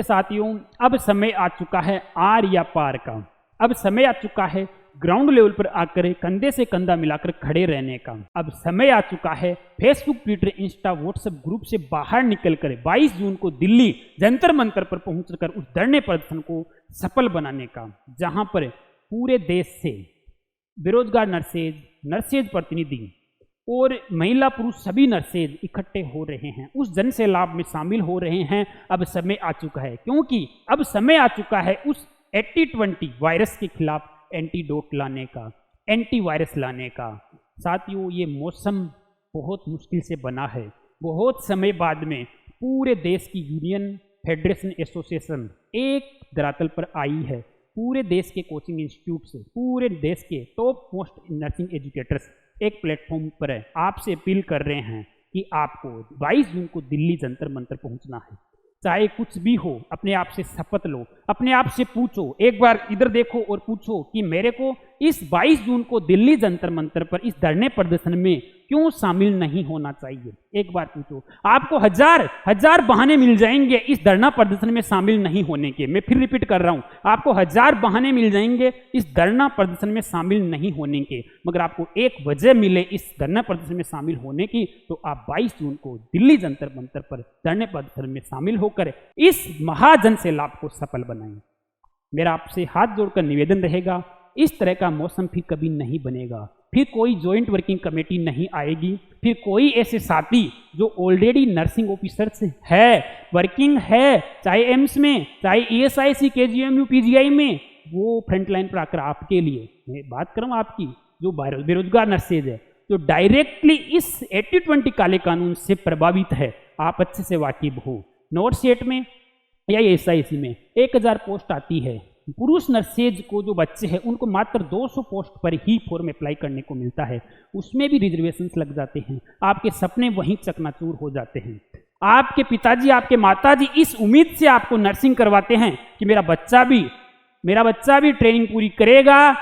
साथियों, अब समय आ चुका है आर या पार का। अब समय आ चुका है ग्राउंड लेवल पर आकर कंधे से कंधा मिलाकर खड़े रहने का। अब समय आ चुका है Facebook, Twitter, Insta, WhatsApp group से बाहर निकलकर 22 जून को दिल्ली जंतर मंतर पर पहुंचकर उस धरने प्रदर्शन को सफल बनाने का, जहां पर पूरे देश से बेरोजगार नर्सेज प्रतिनिधि और महिला पुरुष सभी नर्सेज इकट्ठे हो रहे हैं, उस जन सैलाब में शामिल हो रहे हैं। अब समय आ चुका है, क्योंकि अब समय आ चुका है उस 80-20 वायरस के खिलाफ एंटीडोट लाने का, एंटीवायरस लाने का। साथियों, ये मौसम बहुत मुश्किल से बना है। बहुत समय बाद में पूरे देश की यूनियन, फेडरेशन, एसोसिएशन एक धरातल पर आई है। पूरे देश के कोचिंग इंस्टीट्यूट से, पूरे देश के टॉप मोस्ट नर्सिंग एजुकेटर्स एक प्लेटफॉर्म पर है, आपसे अपील कर रहे हैं कि आपको 22 जून को दिल्ली जंतर मंतर पहुंचना है। चाहे कुछ भी हो, अपने आप से शपथ लो, अपने आप से पूछो, एक बार इधर देखो और पूछो कि मेरे को इस 22 जून को दिल्ली जंतर मंतर पर इस धरने प्रदर्शन में क्यों शामिल नहीं होना चाहिए। एक बार पूछो, आपको हजार बहाने मिल जाएंगे इस धरना प्रदर्शन में शामिल नहीं होने के। मैं फिर रिपीट कर रहा हूं, आपको 1000 बहाने मिल जाएंगे इस धरना प्रदर्शन में शामिल नहीं होने के, मगर आपको एक वजह मिले इस धरना प्रदर्शन में शामिल होने की, तो आप 22 जून को दिल्ली जंतर मंतर पर धरने प्रदर्शन में शामिल होकर इस महाजन सैलाब को सफल बनाएं। मेरा आपसे हाथ जोड़कर निवेदन रहेगा, इस तरह का मौसम फिर कभी नहीं बनेगा। फिर कोई जॉइंट वर्किंग कमेटी नहीं आएगी, फिर कोई ऐसे साथी जो ऑलरेडी नर्सिंग ऑफिसर्स है, वर्किंग है, चाहे एम्स में, चाहे ESIC, KGMU, PGI में, वो फ्रंटलाइन पर आकर आपके लिए, मैं बात कर रहा हूँ आपकी जो बेरोजगार नर्सेज है, जो डायरेक्टली इस 80-20 काले कानून से प्रभावित है, आप अच्छे से वाकिफ हो। नॉर्थ स्टेट में या ESIC में 1000 पोस्ट आती है। पुरुष नर्सेज को जो बच्चे हैं उनको मात्र 200 पोस्ट पर ही फॉर्म अप्लाई करने को मिलता है, उसमें भी रिजर्वेशंस लग जाते हैं। आपके सपने वहीं चकनाचूर हो जाते हैं। आपके पिताजी, आपके माताजी इस उम्मीद से आपको नर्सिंग करवाते हैं कि मेरा बच्चा भी ट्रेनिंग पूरी करेगा,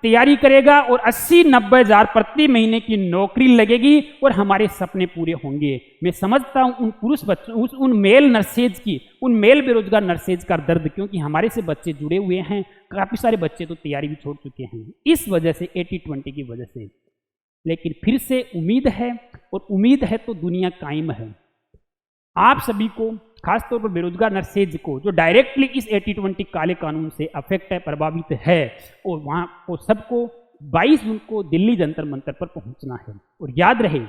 तैयारी करेगा और 80-90 हज़ार प्रति महीने की नौकरी लगेगी और हमारे सपने पूरे होंगे। मैं समझता हूं उन पुरुष बच्चों, उन मेल नर्सेज की, उन मेल बेरोजगार नर्सेज का दर्द, क्योंकि हमारे से बच्चे जुड़े हुए हैं। काफ़ी सारे बच्चे तो तैयारी भी छोड़ चुके हैं इस वजह से, 80-20 की वजह से। लेकिन फिर से उम्मीद है, और उम्मीद है तो दुनिया कायम है। आप सभी को, खासतौर पर बेरोजगार नर्सेज को जो डायरेक्टली इस 80-20 काले कानून से अफेक्ट है, प्रभावित है, और वहाँ को सबको 22 जून को दिल्ली जंतर मंतर पर पहुंचना है। और याद रहे,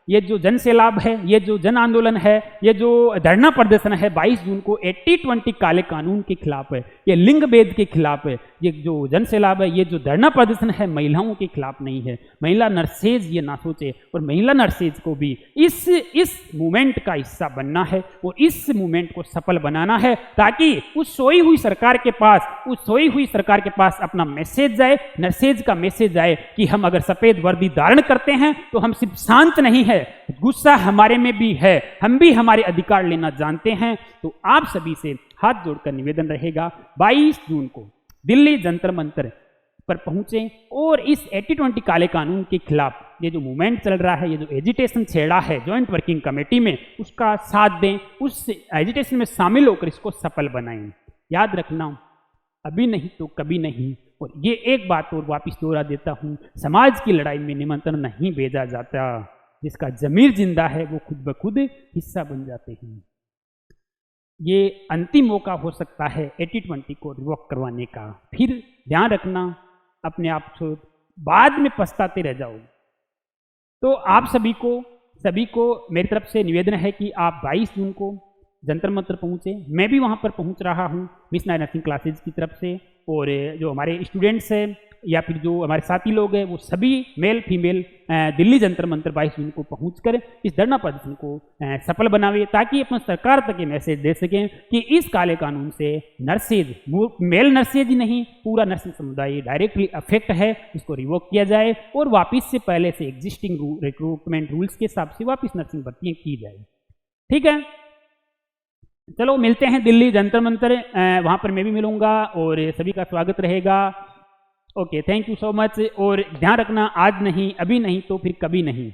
ये जो जन सैलाब है, ये जो जन आंदोलन है, ये जो धरना प्रदर्शन है 22 जून को 80-20 काले कानून के खिलाफ है, ये लिंग भेद के खिलाफ है। ये जो जन सैलाब है, ये जो धरना प्रदर्शन है, महिलाओं के खिलाफ नहीं है। महिला नर्सेज ये ना सोचे, और महिला नर्सेज को भी इस मूवमेंट का हिस्सा बनना है और इस मूवमेंट को सफल बनाना है, ताकि उस सोई हुई सरकार के पास अपना मैसेज जाए, नर्सेज का मैसेज जाए कि हम अगर सफेद वर्दी धारण करते हैं तो हम सिर्फ शांत नहीं है, गुस्सा हमारे में भी है, हम भी हमारे अधिकार लेना जानते हैं। तो आप सभी से हाथ जोड़कर निवेदन रहेगा, 22 जून को दिल्ली जंतर मंतर पर पहुंचे और इस 80-20 काले कानून के खिलाफ ये जो मूवमेंट चल रहा है, ये जो एजिटेशन छेड़ा है जॉइंट वर्किंग कमेटी में, उसका साथ दें, उस एजिटेशन में शामिल होकर इसको सफल बनाएं। याद रखना, अभी नहीं तो कभी नहीं। और ये एक बात और वापिस दोहरा देता हूँ, समाज की लड़ाई में निमंत्रण नहीं भेजा जाता, जिसका जमीर जिंदा है वो खुद ब खुद हिस्सा बन जाते हैं। ये अंतिम मौका हो सकता है 80-20 को रिवॉक करवाने का। फिर ध्यान रखना, अपने आप को बाद में पछताते रह जाओ। तो आप सभी को मेरी तरफ से निवेदन है कि आप 22 जून को जंतर मंतर पहुँचे। मैं भी वहाँ पर पहुँच रहा हूँ मिस नायर नर्सिंग क्लासेज की तरफ से, और जो हमारे स्टूडेंट्स हैं या फिर जो हमारे साथी लोग हैं, वो सभी मेल फीमेल दिल्ली जंतर मंतर 22 जून को पहुंचकर इस धरना प्रदर्शन को सफल बनावे, ताकि अपना सरकार तक ये मैसेज दे सकें कि इस काले कानून से नर्सेज, मेल नर्सेज ही नहीं, पूरा नर्सिंग समुदाय डायरेक्टली अफेक्ट है, इसको रिवोक किया जाए और वापस से पहले से एग्जिस्टिंग रिक्रूटमेंट रूल्स के हिसाब से वापस नर्सिंग भर्तियाँ की जाए। ठीक है, चलो मिलते हैं दिल्ली जंतर मंतर, वहाँ पर मैं भी मिलूंगा और सभी का स्वागत रहेगा। Okay, thank you so much. और ध्यान रखना, आज नहीं, अभी नहीं तो फिर कभी नहीं।